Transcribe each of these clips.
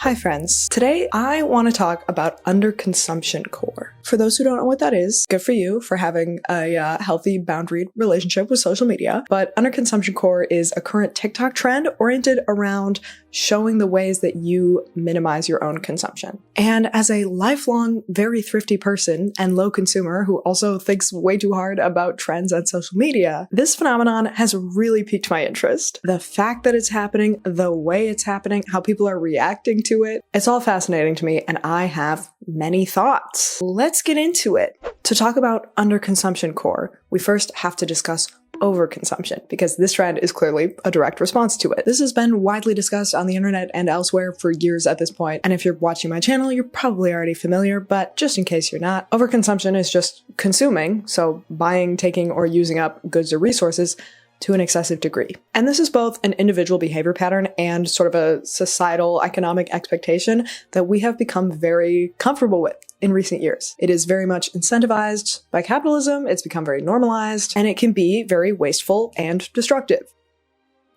Hi friends, today I want to talk about underconsumption-core. For those who don't know what that is, good for you for having a healthy boundaried relationship with social media, but underconsumption-core is a current TikTok trend oriented around showing the ways that you minimize your own consumption. And as a lifelong, very thrifty person and low consumer who also thinks way too hard about trends on social media, this phenomenon has really piqued my interest. The fact that it's happening, the way it's happening, how people are reacting to it, it's all fascinating to me, and I have many thoughts. Let's get into it. To talk about underconsumption-core, we first have to discuss overconsumption, because this trend is clearly a direct response to it. This has been widely discussed on the internet and elsewhere for years at this point, and if you're watching my channel, you're probably already familiar, but just in case you're not, overconsumption is just consuming, so buying, taking, or using up goods or resources to an excessive degree. And this is both an individual behavior pattern and sort of a societal economic expectation that we have become very comfortable with in recent years. It is very much incentivized by capitalism, it's become very normalized, and it can be very wasteful and destructive.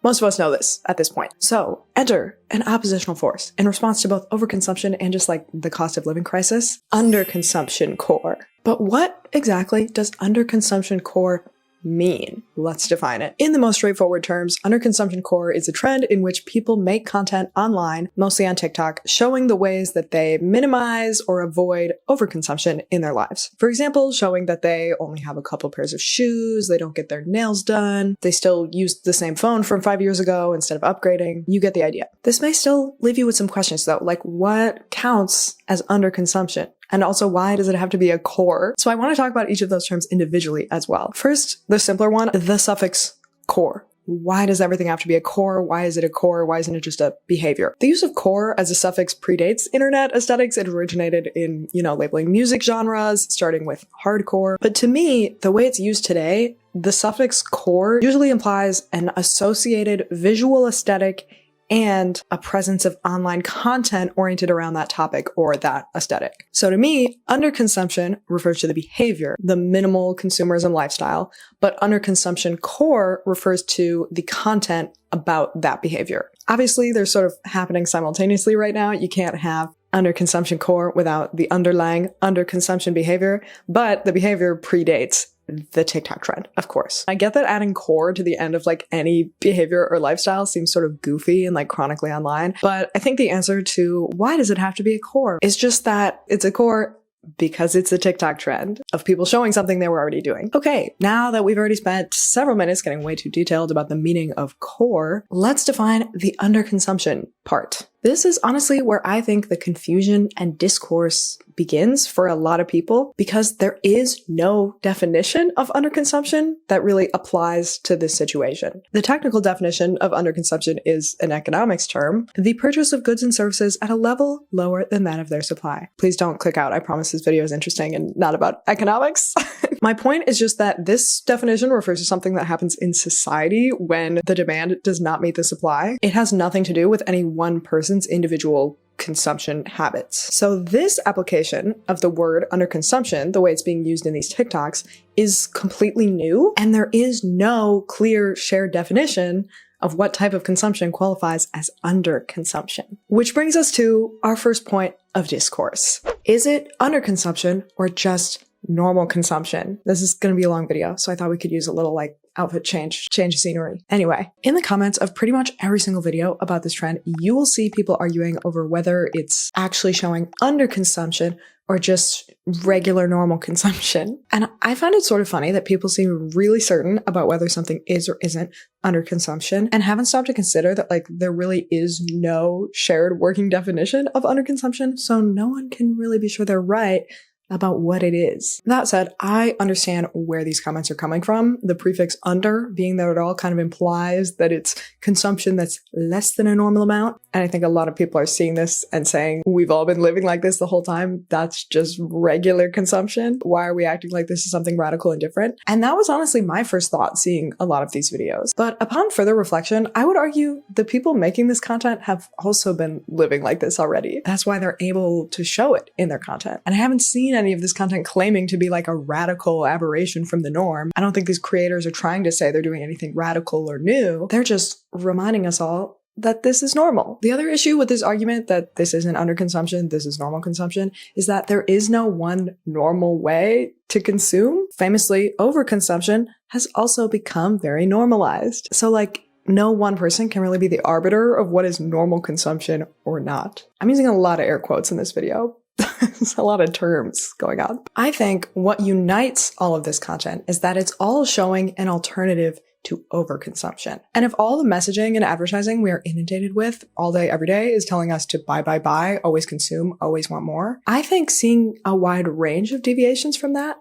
Most of us know this at this point. So enter an oppositional force in response to both overconsumption and just like the cost of living crisis, underconsumption-core. But what exactly does underconsumption-core mean? Let's define it. In the most straightforward terms, underconsumption-core is a trend in which people make content online, mostly on TikTok, showing the ways that they minimize or avoid overconsumption in their lives. For example, showing that they only have a couple pairs of shoes, they don't get their nails done, they still use the same phone from 5 years ago instead of upgrading. You get the idea. This may still leave you with some questions though, like what counts as underconsumption? And also, why does it have to be a core? So I want to talk about each of those terms individually as well. First, the simpler one, the suffix core. Why does everything have to be a core? Why is it a core? Why isn't it just a behavior? The use of core as a suffix predates internet aesthetics. It originated in, labeling music genres, starting with hardcore. But to me, the way it's used today, the suffix core usually implies an associated visual aesthetic and a presence of online content oriented around that topic or that aesthetic. So to me, underconsumption refers to the behavior, the minimal consumerism lifestyle, but underconsumption-core refers to the content about that behavior. Obviously, they're sort of happening simultaneously right now. You can't have underconsumption-core without the underlying underconsumption behavior, but the behavior predates the TikTok trend, of course. I get that adding core to the end of any behavior or lifestyle seems sort of goofy and chronically online, but I think the answer to why does it have to be a core is just that it's a core because it's a TikTok trend of people showing something they were already doing. Okay, now that we've already spent several minutes getting way too detailed about the meaning of core, let's define the underconsumption part. This is honestly where I think the confusion and discourse begins for a lot of people, because there is no definition of underconsumption that really applies to this situation. The technical definition of underconsumption is an economics term, the purchase of goods and services at a level lower than that of their supply. Please don't click out. I promise this video is interesting and not about economics. My point is just that this definition refers to something that happens in society when the demand does not meet the supply. It has nothing to do with any one person's individual consumption habits. So this application of the word underconsumption, the way it's being used in these TikToks, is completely new, and there is no clear shared definition of what type of consumption qualifies as underconsumption. Which brings us to our first point of discourse. Is it underconsumption or just normal consumption? This is going to be a long video, so I thought we could use a little outfit change of scenery. Anyway, in the comments of pretty much every single video about this trend, you will see people arguing over whether it's actually showing underconsumption or just regular normal consumption. And I find it sort of funny that people seem really certain about whether something is or isn't underconsumption and haven't stopped to consider that there really is no shared working definition of underconsumption, so no one can really be sure they're right about what it is. That said, I understand where these comments are coming from. The prefix under being that it all kind of implies that it's consumption that's less than a normal amount. And I think a lot of people are seeing this and saying, we've all been living like this the whole time. That's just regular consumption. Why are we acting like this is something radical and different? And that was honestly my first thought seeing a lot of these videos. But upon further reflection, I would argue the people making this content have also been living like this already. That's why they're able to show it in their content. And I haven't seen any of this content claiming to be a radical aberration from the norm. I don't think these creators are trying to say they're doing anything radical or new. They're just reminding us all that this is normal. The other issue with this argument that this isn't underconsumption, this is normal consumption, is that there is no one normal way to consume. Famously, overconsumption has also become very normalized. So like, no one person can really be the arbiter of what is normal consumption or not. I'm using a lot of air quotes in this video. There's a lot of terms going on. I think what unites all of this content is that it's all showing an alternative to overconsumption. And if all the messaging and advertising we are inundated with all day, every day is telling us to buy, always consume, always want more, I think seeing a wide range of deviations from that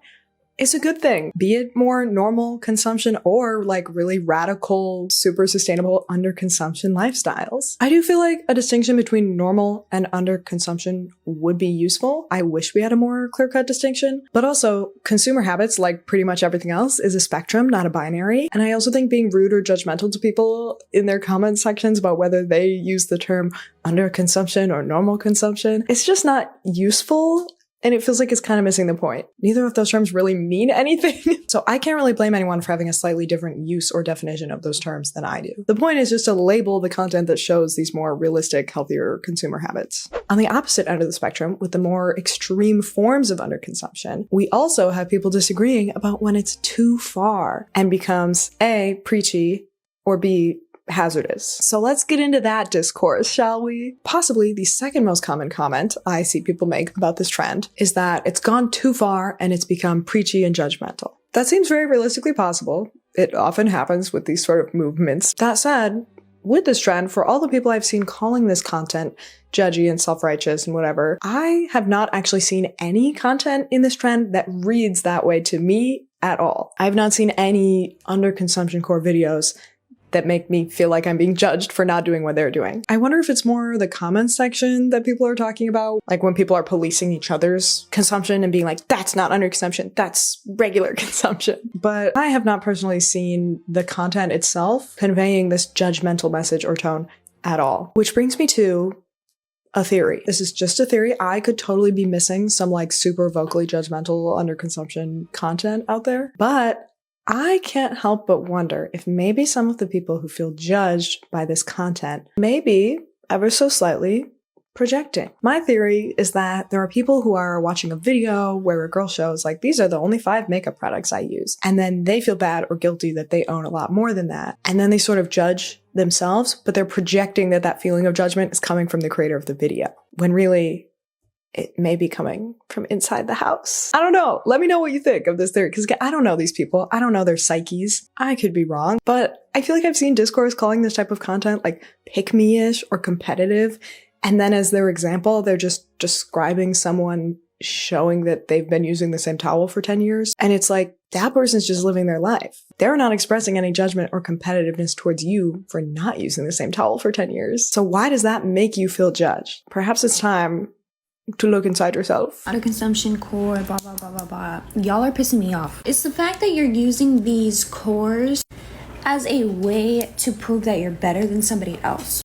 is a good thing. Be it more normal consumption or like really radical, super sustainable underconsumption lifestyles. I do feel like a distinction between normal and underconsumption would be useful. I wish we had a more clear-cut distinction, but also consumer habits, like pretty much everything else, is a spectrum, not a binary. And I also think being rude or judgmental to people in their comment sections about whether they use the term underconsumption or normal consumption, it's just not useful. And it feels like it's kind of missing the point. Neither of those terms really mean anything. So I can't really blame anyone for having a slightly different use or definition of those terms than I do. The point is just to label the content that shows these more realistic, healthier consumer habits. On the opposite end of the spectrum, with the more extreme forms of underconsumption, we also have people disagreeing about when it's too far and becomes A, preachy, or B, hazardous. So let's get into that discourse, shall we? Possibly the second most common comment I see people make about this trend is that it's gone too far and it's become preachy and judgmental. That seems very realistically possible. It often happens with these sort of movements. That said, with this trend, for all the people I've seen calling this content judgy and self-righteous and whatever, I have not actually seen any content in this trend that reads that way to me at all. I've not seen any underconsumption-core videos that make me feel like I'm being judged for not doing what they're doing. I wonder if it's more the comments section that people are talking about, like when people are policing each other's consumption and being like, that's not underconsumption, that's regular consumption. But I have not personally seen the content itself conveying this judgmental message or tone at all. Which brings me to a theory. This is just a theory. I could totally be missing some like super vocally judgmental underconsumption content out there, but I can't help but wonder if maybe some of the people who feel judged by this content may be, ever so slightly, projecting. My theory is that there are people who are watching a video where a girl shows like, these are the only 5 makeup products I use. And then they feel bad or guilty that they own a lot more than that. And then they sort of judge themselves, but they're projecting that that feeling of judgment is coming from the creator of the video, when really it may be coming from inside the house. I don't know. Let me know what you think of this theory, because I don't know these people. I don't know their psyches. I could be wrong, but I feel like I've seen discourse calling this type of content like pick-me-ish or competitive. And then as their example, they're just describing someone showing that they've been using the same towel for 10 years. And it's like, that person's just living their life. They're not expressing any judgment or competitiveness towards you for not using the same towel for 10 years. So why does that make you feel judged? Perhaps it's time to look inside yourself. Underconsumption-core, blah, blah, blah, blah, blah. Y'all are pissing me off. It's the fact that you're using these cores as a way to prove that you're better than somebody else.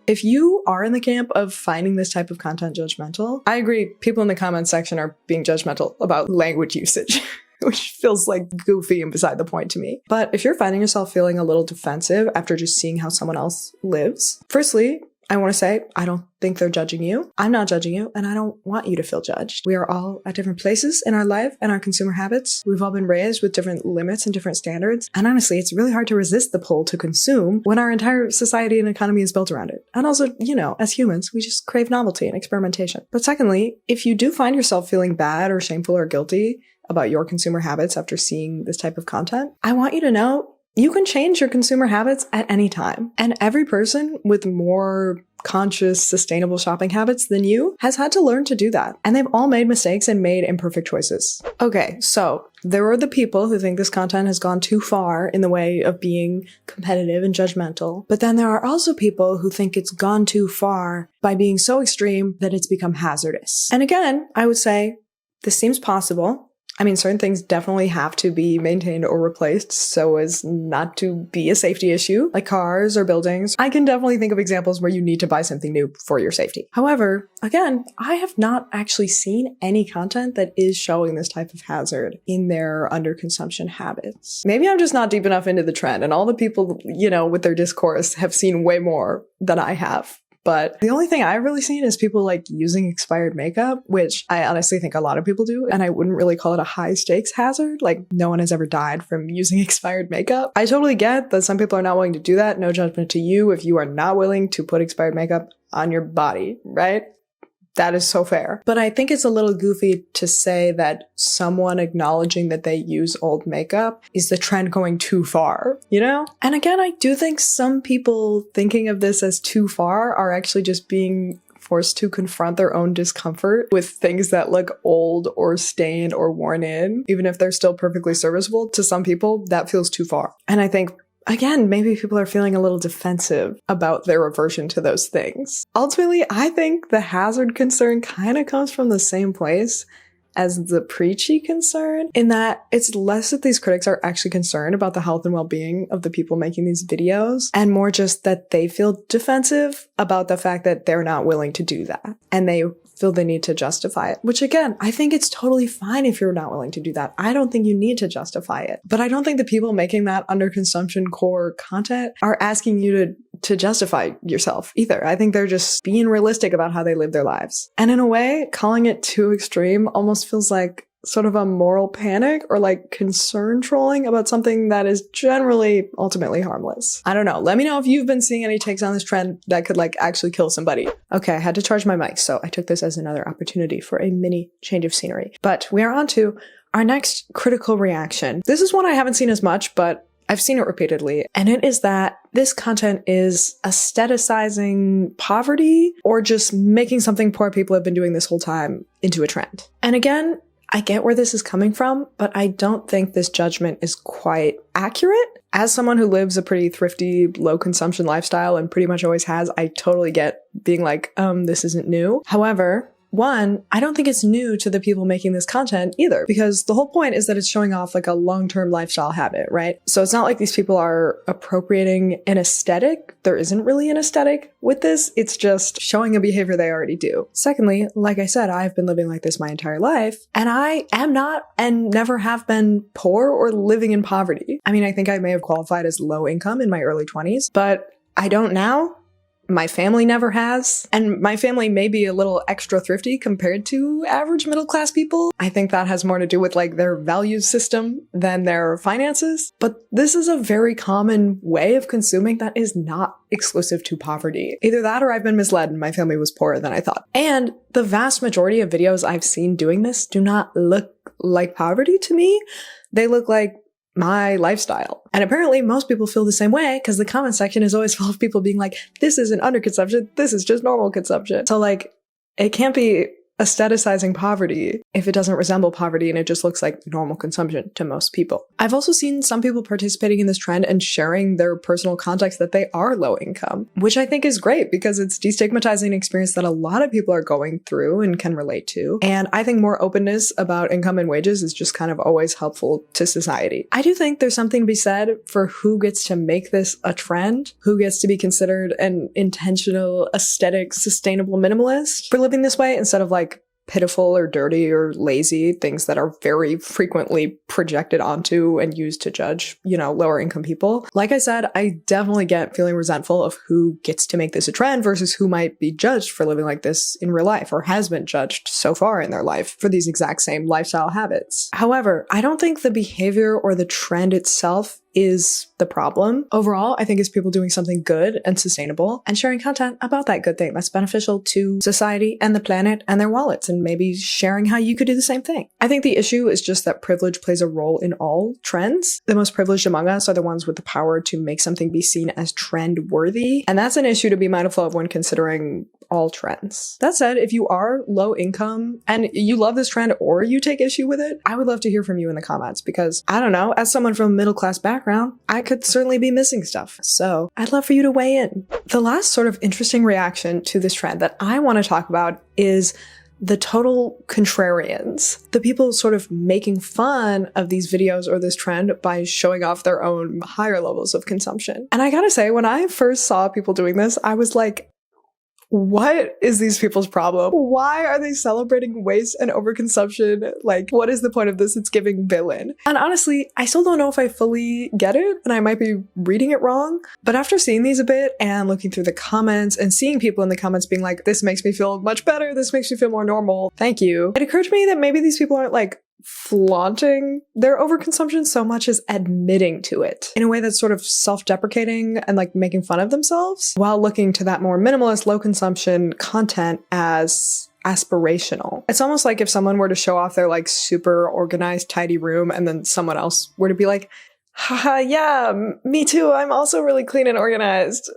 If you are in the camp of finding this type of content judgmental, I agree, people in the comments section are being judgmental about language usage, which feels like goofy and beside the point to me. But if you're finding yourself feeling a little defensive after just seeing how someone else lives, firstly, I want to say, I don't think they're judging you. I'm not judging you, and I don't want you to feel judged. We are all at different places in our life and our consumer habits. We've all been raised with different limits and different standards. And honestly, it's really hard to resist the pull to consume when our entire society and economy is built around it. And also, you know, as humans, we just crave novelty and experimentation. But secondly, if you do find yourself feeling bad or shameful or guilty about your consumer habits after seeing this type of content, I want you to know you can change your consumer habits at any time. And every person with more conscious, sustainable shopping habits than you has had to learn to do that. And they've all made mistakes and made imperfect choices. Okay, so there are the people who think this content has gone too far in the way of being competitive and judgmental. But then there are also people who think it's gone too far by being so extreme that it's become hazardous. And again, I would say this seems possible. I mean, certain things definitely have to be maintained or replaced so as not to be a safety issue, like cars or buildings. I can definitely think of examples where you need to buy something new for your safety. However, again, I have not actually seen any content that is showing this type of hazard in their underconsumption habits. Maybe I'm just not deep enough into the trend, and all the people, with their discourse have seen way more than I have. But the only thing I've really seen is people like using expired makeup, which I honestly think a lot of people do. And I wouldn't really call it a high stakes hazard. Like no one has ever died from using expired makeup. I totally get that some people are not willing to do that. No judgment to you if you are not willing to put expired makeup on your body, right? That is so fair. But I think it's a little goofy to say that someone acknowledging that they use old makeup is the trend going too far, And again, I do think some people thinking of this as too far are actually just being forced to confront their own discomfort with things that look old or stained or worn in. Even if they're still perfectly serviceable, to some people, that feels too far. And I think again, maybe people are feeling a little defensive about their aversion to those things. Ultimately, I think the hazard concern kind of comes from the same place as the preachy concern, in that it's less that these critics are actually concerned about the health and well-being of the people making these videos, and more just that they feel defensive about the fact that they're not willing to do that. And they feel the need to justify it, which again, I think it's totally fine if you're not willing to do that. I don't think you need to justify it. But I don't think the people making that underconsumption-core content are asking you to justify yourself either. I think they're just being realistic about how they live their lives. And in a way, calling it too extreme almost feels like sort of a moral panic or like concern trolling about something that is generally ultimately harmless. I don't know. Let me know if you've been seeing any takes on this trend that could like actually kill somebody. Okay, I had to charge my mic, so I took this as another opportunity for a mini change of scenery. But we are on to our next critical reaction. This is one I haven't seen as much, but I've seen it repeatedly, and it is that this content is aestheticizing poverty or just making something poor people have been doing this whole time into a trend. And again, I get where this is coming from, but I don't think this judgment is quite accurate. As someone who lives a pretty thrifty, low consumption lifestyle and pretty much always has, I totally get being like, this isn't new. However, one, I don't think it's new to the people making this content either, because the whole point is that it's showing off like a long-term lifestyle habit, right? So it's not like these people are appropriating an aesthetic. There isn't really an aesthetic with this. It's just showing a behavior they already do. Secondly, like I said, I've been living like this my entire life, and I am not and never have been poor or living in poverty. I mean, I think I may have qualified as low income in my early 20s, but I don't now. My family never has, and my family may be a little extra thrifty compared to average middle class people. I think that has more to do with like their value system than their finances. But this is a very common way of consuming that is not exclusive to poverty. Either that or I've been misled and my family was poorer than I thought. And the vast majority of videos I've seen doing this do not look like poverty to me. They look like my lifestyle. And apparently most people feel the same way because the comment section is always full of people being like, this isn't underconsumption, this is just normal consumption. So like, it can't be aestheticizing poverty if it doesn't resemble poverty and it just looks like normal consumption to most people. I've also seen some people participating in this trend and sharing their personal context that they are low income, which I think is great because it's destigmatizing an experience that a lot of people are going through and can relate to. And I think more openness about income and wages is just kind of always helpful to society. I do think there's something to be said for who gets to make this a trend, who gets to be considered an intentional, aesthetic, sustainable minimalist for living this way instead of like pitiful or dirty or lazy things that are very frequently projected onto and used to judge, lower income people. Like I said, I definitely get feeling resentful of who gets to make this a trend versus who might be judged for living like this in real life or has been judged so far in their life for these exact same lifestyle habits. However, I don't think the behavior or the trend itself is the problem. Overall, I think it's people doing something good and sustainable and sharing content about that good thing that's beneficial to society and the planet and their wallets, and maybe sharing how you could do the same thing. I think the issue is just that privilege plays a role in all trends. The most privileged among us are the ones with the power to make something be seen as trend worthy. And that's an issue to be mindful of when considering all trends. That said, if you are low income and you love this trend or you take issue with it, I would love to hear from you in the comments because I don't know, as someone from a middle class background, I could certainly be missing stuff. So I'd love for you to weigh in. The last sort of interesting reaction to this trend that I want to talk about is the total contrarians, the people sort of making fun of these videos or this trend by showing off their own higher levels of consumption. And I gotta say, when I first saw people doing this, I was like, what is these people's problem? Why are they celebrating waste and overconsumption? Like, what is the point of this? It's giving villain. And honestly, I still don't know if I fully get it, and I might be reading it wrong. But after seeing these a bit and looking through the comments and seeing people in the comments being like, this makes me feel much better, this makes me feel more normal, thank you, it occurred to me that maybe these people aren't like flaunting their overconsumption so much as admitting to it in a way that's sort of self-deprecating and like making fun of themselves, while looking to that more minimalist, low consumption content as aspirational. It's almost like if someone were to show off their like super organized, tidy room, and then someone else were to be like, haha, yeah, me too, I'm also really clean and organized.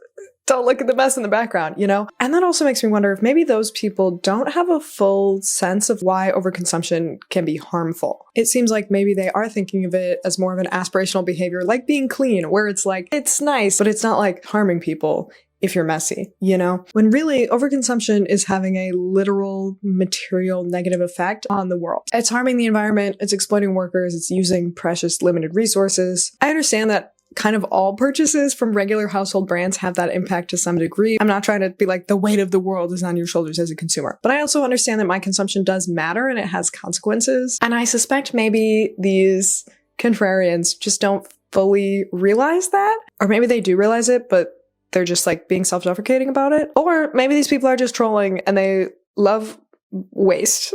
Don't look at the mess in the background, you know? And that also makes me wonder if maybe those people don't have a full sense of why overconsumption can be harmful. It seems like maybe they are thinking of it as more of an aspirational behavior, like being clean, where it's like, it's nice, but it's not like harming people if you're messy, you know? When really, overconsumption is having a literal material negative effect on the world. It's harming the environment, it's exploiting workers, it's using precious limited resources. I understand that kind of all purchases from regular household brands have that impact to some degree. I'm not trying to be like the weight of the world is on your shoulders as a consumer, but I also understand that my consumption does matter and it has consequences. And I suspect maybe these contrarians just don't fully realize that, or maybe they do realize it, but they're just like being self-deprecating about it. Or maybe these people are just trolling and they love waste.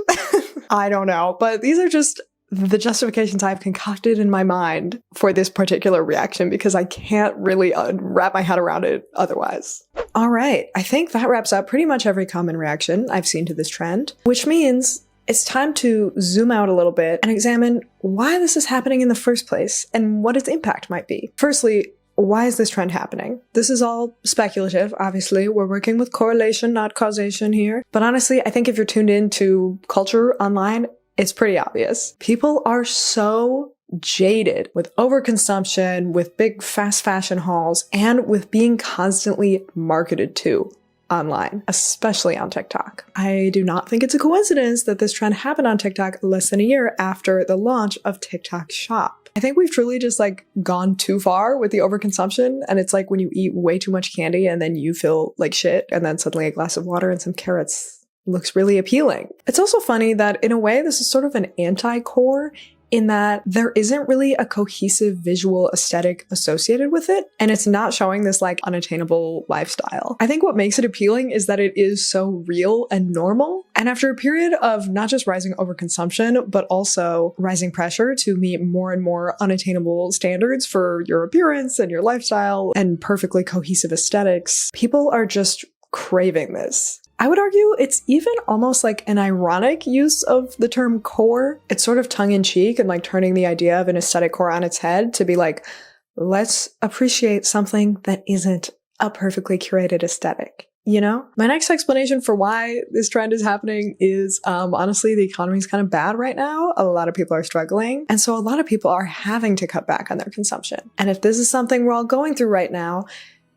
I don't know, but these are just the justifications I've concocted in my mind for this particular reaction, because I can't really wrap my head around it otherwise. All right, I think that wraps up pretty much every common reaction I've seen to this trend, which means it's time to zoom out a little bit and examine why this is happening in the first place and what its impact might be. Firstly, why is this trend happening? This is all speculative, obviously. We're working with correlation, not causation here. But honestly, I think if you're tuned into culture online, it's pretty obvious. People are so jaded with overconsumption, with big fast fashion hauls, and with being constantly marketed to online, especially on TikTok. I do not think it's a coincidence that this trend happened on TikTok less than a year after the launch of TikTok Shop. I think we've truly just like gone too far with the overconsumption, and it's like when you eat way too much candy and then you feel like shit, and then suddenly a glass of water and some carrots looks really appealing. It's also funny that in a way this is sort of an anti-core, in that there isn't really a cohesive visual aesthetic associated with it, and it's not showing this like unattainable lifestyle. I think what makes it appealing is that it is so real and normal, and after a period of not just rising overconsumption, but also rising pressure to meet more and more unattainable standards for your appearance and your lifestyle and perfectly cohesive aesthetics, people are just craving this. I would argue it's even almost like an ironic use of the term core. It's sort of tongue-in-cheek and like turning the idea of an aesthetic core on its head to be like, let's appreciate something that isn't a perfectly curated aesthetic. You know? My next explanation for why this trend is happening is honestly, the economy is kind of bad right now. A lot of people are struggling. And so a lot of people are having to cut back on their consumption. And if this is something we're all going through right now,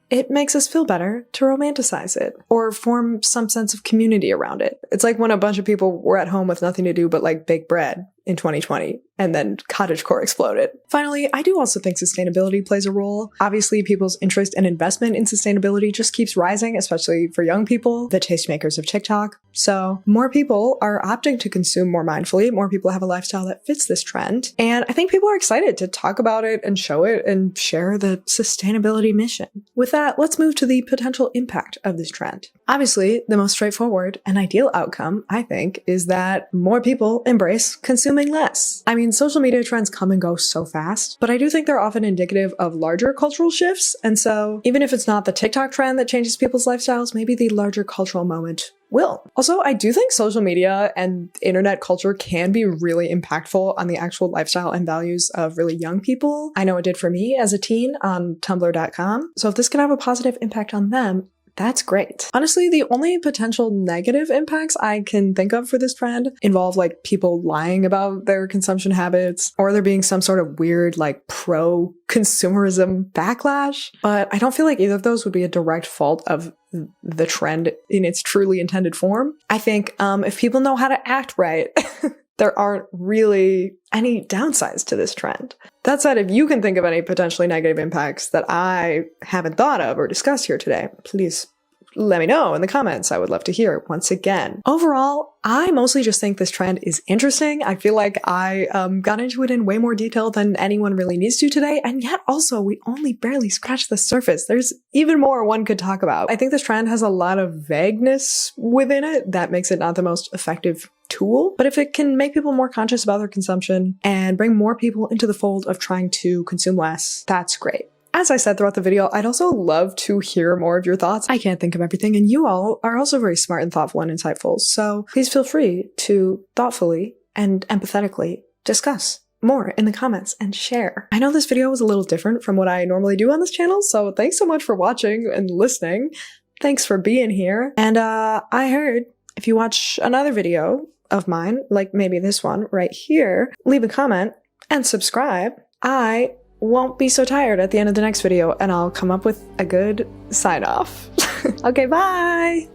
it makes us feel better to romanticize it or form some sense of community around it. It's like when a bunch of people were at home with nothing to do but like bake bread in 2020, and then cottagecore exploded. Finally, I do also think sustainability plays a role. Obviously, people's interest and investment in sustainability just keeps rising, especially for young people, the tastemakers of TikTok. So more people are opting to consume more mindfully. More people have a lifestyle that fits this trend. And I think people are excited to talk about it and show it and share the sustainability mission. With that, let's move to the potential impact of this trend. Obviously, the most straightforward and ideal outcome, I think, is that more people embrace consuming less. I mean, social media trends come and go so fast, but I do think they're often indicative of larger cultural shifts. And so even if it's not the TikTok trend that changes people's lifestyles, maybe the larger cultural moment will. Also, I do think social media and internet culture can be really impactful on the actual lifestyle and values of really young people. I know it did for me as a teen on tumblr.com. So if this can have a positive impact on them, that's great. Honestly, the only potential negative impacts I can think of for this trend involve like people lying about their consumption habits, or there being some sort of weird like pro-consumerism backlash. But I don't feel like either of those would be a direct fault of the trend in its truly intended form. I think if people know how to act right, there aren't really any downsides to this trend. That said, if you can think of any potentially negative impacts that I haven't thought of or discussed here today, please let me know in the comments. I would love to hear it once again. Overall, I mostly just think this trend is interesting. I feel like I got into it in way more detail than anyone really needs to today, and yet also we only barely scratched the surface. There's even more one could talk about. I think this trend has a lot of vagueness within it that makes it not the most effective tool, but if it can make people more conscious about their consumption and bring more people into the fold of trying to consume less, that's great. As I said throughout the video, I'd also love to hear more of your thoughts. I can't think of everything, and you all are also very smart and thoughtful and insightful, so please feel free to thoughtfully and empathetically discuss more in the comments and share. I know this video was a little different from what I normally do on this channel, so thanks so much for watching and listening. Thanks for being here. And I heard if you watch another video of mine, like maybe this one right here, leave a comment and subscribe. I won't be so tired at the end of the next video, and I'll come up with a good sign off. Okay, bye!